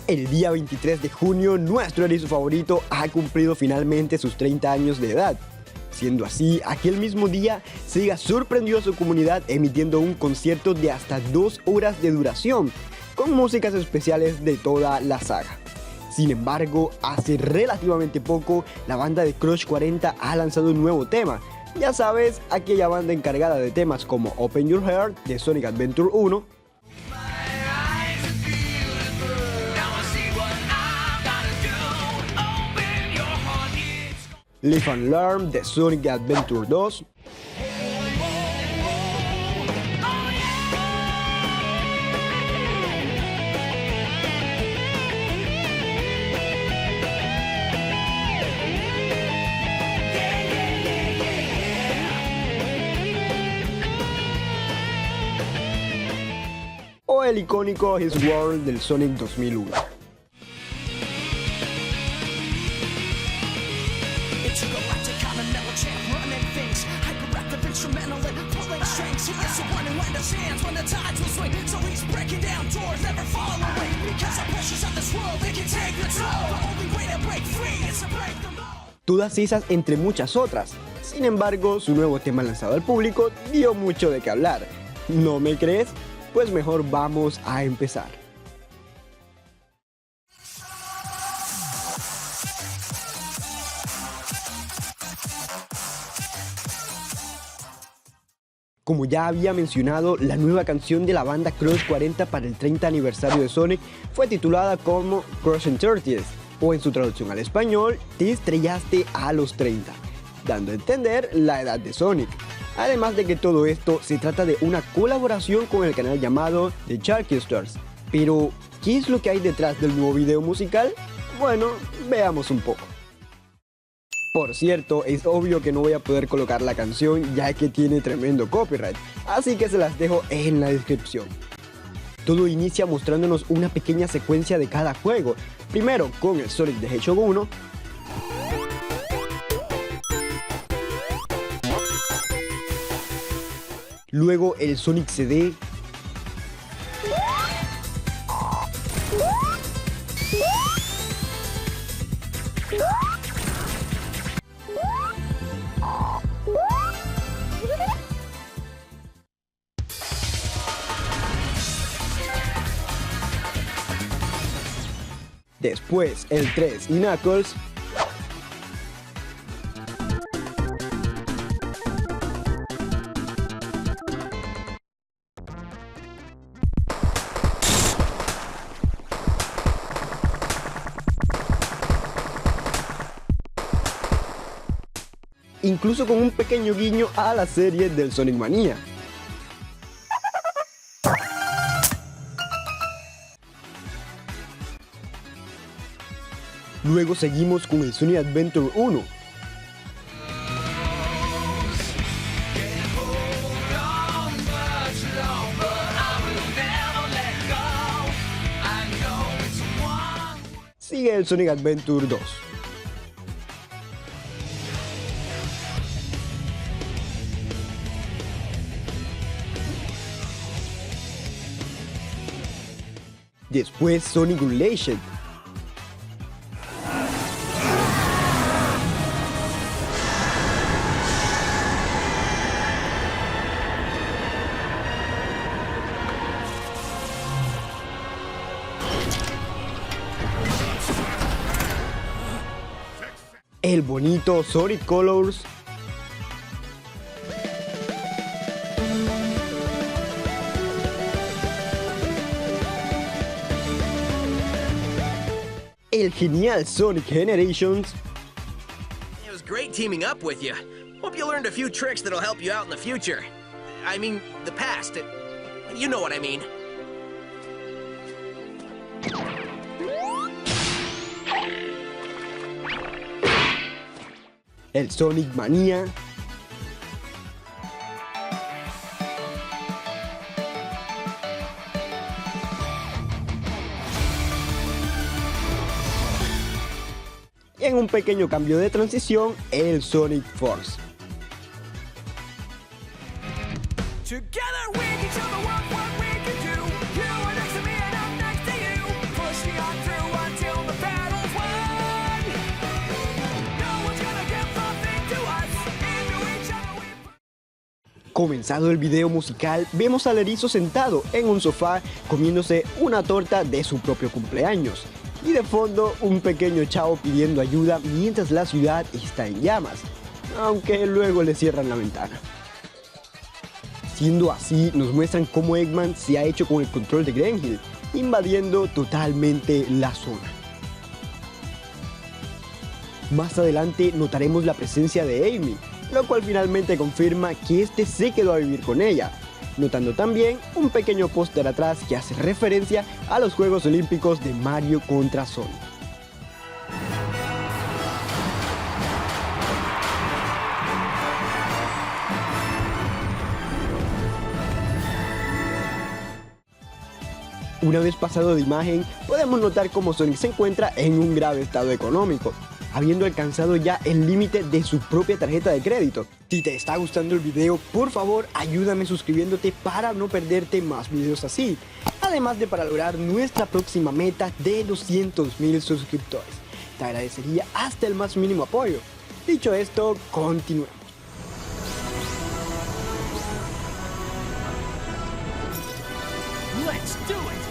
El día 23 de junio, nuestro erizo favorito ha cumplido finalmente sus 30 años de edad. Siendo así, aquel mismo día, Sega sorprendió a su comunidad emitiendo un concierto de hasta 2 horas de duración, con músicas especiales de toda la saga. Sin embargo, hace relativamente poco, la banda de Crush 40 ha lanzado un nuevo tema. Ya sabes, aquella banda encargada de temas como Open Your Heart de Sonic Adventure 1, Live and Learn de Sonic Adventure 2, o el icónico His World del Sonic 2001. Todas esas entre muchas otras. Sin embargo, su nuevo tema lanzado al público dio mucho de qué hablar. ¿No me crees? Pues mejor vamos a empezar. Como ya había mencionado, la nueva canción de la banda Crush 40 para el 30 aniversario de Sonic fue titulada como Crush and 30th, o en su traducción al español, Te estrellaste a los 30, dando a entender la edad de Sonic. Además de que todo esto se trata de una colaboración con el canal llamado The Charkstars. Pero, ¿qué es lo que hay detrás del nuevo video musical? Bueno, veamos un poco. Por cierto, es obvio que no voy a poder colocar la canción ya que tiene tremendo copyright, así que se las dejo en la descripción. Todo inicia mostrándonos una pequeña secuencia de cada juego, primero con el Sonic the Hedgehog 1, luego el Sonic CD, después el 3 y Knuckles, incluso con un pequeño guiño a la serie del Sonic Mania. Luego seguimos con el Sonic Adventure 1. Sigue el Sonic Adventure 2. Después Sonic Unleashed. El bonito Sonic Colors. El genial Sonic Generations. It was great teaming up with you. Hope you learned a few tricks that'll help you out in the future. I mean, the past. You know what I mean. El Sonic Mania. Y en un pequeño cambio de transición, el Sonic Force. Together we can show the world what we can do. You are next to me and I'm next to you. Push me on through. Comenzado el video musical, vemos al erizo sentado en un sofá comiéndose una torta de su propio cumpleaños. Y de fondo, un pequeño chavo pidiendo ayuda mientras la ciudad está en llamas, aunque luego le cierran la ventana. Siendo así, nos muestran cómo Eggman se ha hecho con el control de Green, invadiendo totalmente la zona. Más adelante notaremos la presencia de Amy, lo cual finalmente confirma que este se quedó a vivir con ella, notando también un pequeño póster atrás que hace referencia a los Juegos Olímpicos de Mario contra Sonic. Una vez pasado de imagen, podemos notar cómo Sonic se encuentra en un grave estado económico, habiendo alcanzado ya el límite de su propia tarjeta de crédito. Si te está gustando el video, por favor ayúdame suscribiéndote para no perderte más videos así, además de para lograr nuestra próxima meta de 200,000 suscriptores. Te agradecería hasta el más mínimo apoyo. Dicho esto, continuemos. Let's do it!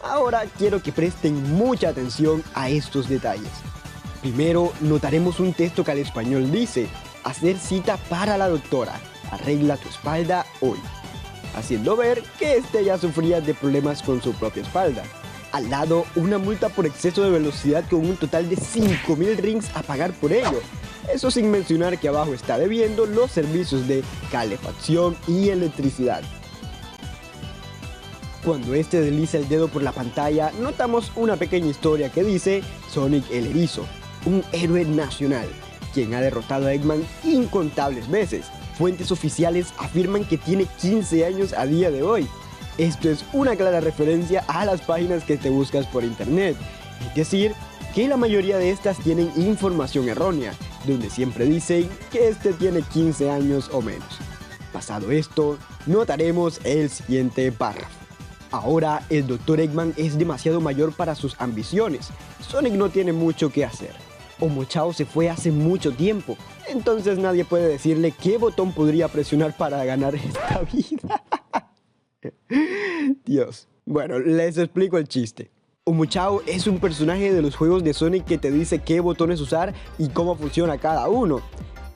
Ahora quiero que presten mucha atención a estos detalles. Primero, notaremos un texto que al español dice: hacer cita para la doctora, arregla tu espalda hoy, haciendo ver que este ya sufría de problemas con su propia espalda. Al lado, una multa por exceso de velocidad con un total de 5,000 rings a pagar por ello. Eso sin mencionar que abajo está debiendo los servicios de calefacción y electricidad. Cuando este desliza el dedo por la pantalla, notamos una pequeña historia que dice Sonic el Erizo, un héroe nacional, quien ha derrotado a Eggman incontables veces. Fuentes oficiales afirman que tiene 15 años a día de hoy. Esto es una clara referencia a las páginas que te buscas por internet, es decir, que la mayoría de estas tienen información errónea, donde siempre dicen que este tiene 15 años o menos. Pasado esto, notaremos el siguiente párrafo. Ahora el Dr. Eggman es demasiado mayor para sus ambiciones. Sonic no tiene mucho que hacer. Omochao se fue hace mucho tiempo, entonces nadie puede decirle qué botón podría presionar para ganar esta vida. Dios. Bueno, les explico el chiste. Omochao es un personaje de los juegos de Sonic que te dice qué botones usar y cómo funciona cada uno.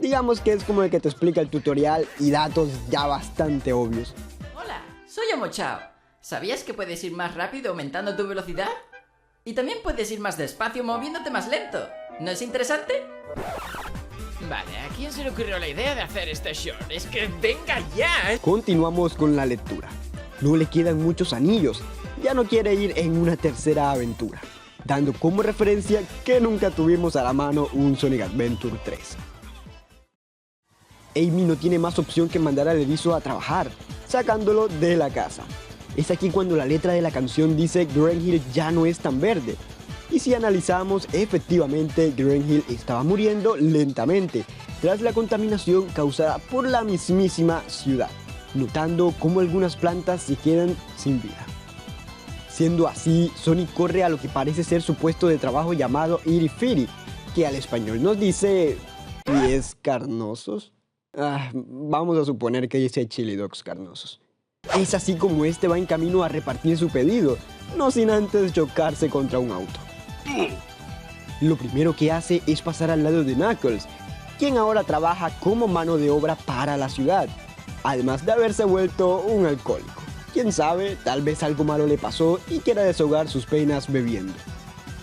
Digamos que es como el que te explica el tutorial y datos ya bastante obvios. Hola, soy Omochao. ¿Sabías que puedes ir más rápido aumentando tu velocidad? Y también puedes ir más despacio moviéndote más lento. ¿No es interesante? Vale, ¿a quién se le ocurrió la idea de hacer este short? ¡Es que venga ya! Continuamos con la lectura. No le quedan muchos anillos, ya no quiere ir en una tercera aventura, dando como referencia que nunca tuvimos a la mano un Sonic Adventure 3. Amy no tiene más opción que mandar al erizo a trabajar, sacándolo de la casa. Es aquí cuando la letra de la canción dice Green Hill ya no es tan verde. Y si analizamos, efectivamente Green Hill estaba muriendo lentamente tras la contaminación causada por la mismísima ciudad, notando cómo algunas plantas se quedan sin vida. Siendo así, Sonic corre a lo que parece ser su puesto de trabajo llamado Iri Firi, que al español nos dice pies carnosos. Vamos a suponer que dice chili dogs carnosos. Es así como este va en camino a repartir su pedido, no sin antes chocarse contra un auto. Lo primero que hace es pasar al lado de Knuckles, quien ahora trabaja como mano de obra para la ciudad, además de haberse vuelto un alcohólico. Quién sabe, tal vez algo malo le pasó y quiera desahogar sus penas bebiendo.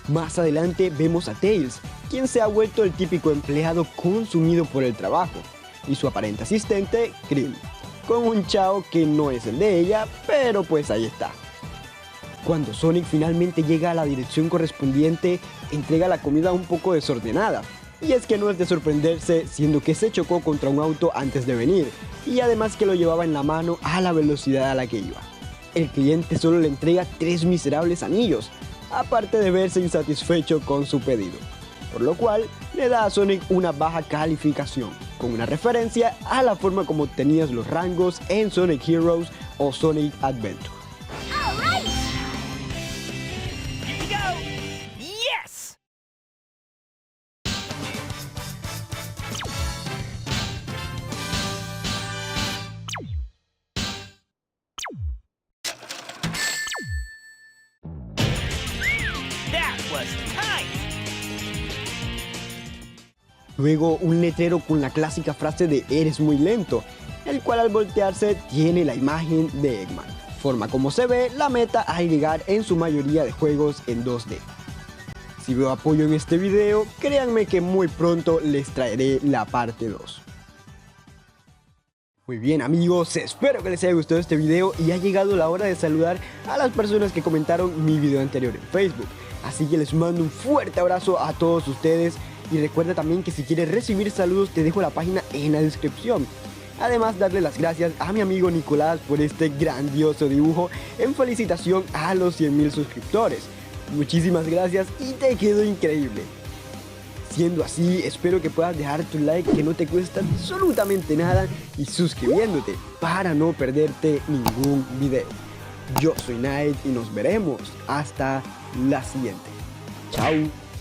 Más adelante vemos a Tails, quien se ha vuelto el típico empleado consumido por el trabajo, y su aparente asistente, Cream, con un Chao que no es el de ella, pero pues ahí está. Cuando Sonic finalmente llega a la dirección correspondiente, entrega la comida un poco desordenada. Y es que no es de sorprenderse, siendo que se chocó contra un auto antes de venir, y además que lo llevaba en la mano a la velocidad a la que iba. El cliente solo le entrega 3 miserables anillos, aparte de verse insatisfecho con su pedido, por lo cual le da a Sonic una baja calificación, con una referencia a la forma como obtenías los rangos en Sonic Heroes o Sonic Adventure. Luego un letrero con la clásica frase de "eres muy lento", el cual al voltearse tiene la imagen de Eggman, forma como se ve la meta a llegar en su mayoría de juegos en 2D. Si veo apoyo en este video, créanme que muy pronto les traeré la parte 2. Muy bien amigos, espero que les haya gustado este video y ha llegado la hora de saludar a las personas que comentaron mi video anterior en Facebook. Así que les mando un fuerte abrazo a todos ustedes y recuerda también que si quieres recibir saludos te dejo la página en la descripción. Además darle las gracias a mi amigo Nicolás por este grandioso dibujo en felicitación a los 100.000 suscriptores. Muchísimas gracias y te quedó increíble. Siendo así, espero que puedas dejar tu like que no te cuesta absolutamente nada y suscribiéndote para no perderte ningún video. Yo soy Night y nos veremos hasta la siguiente. Chao.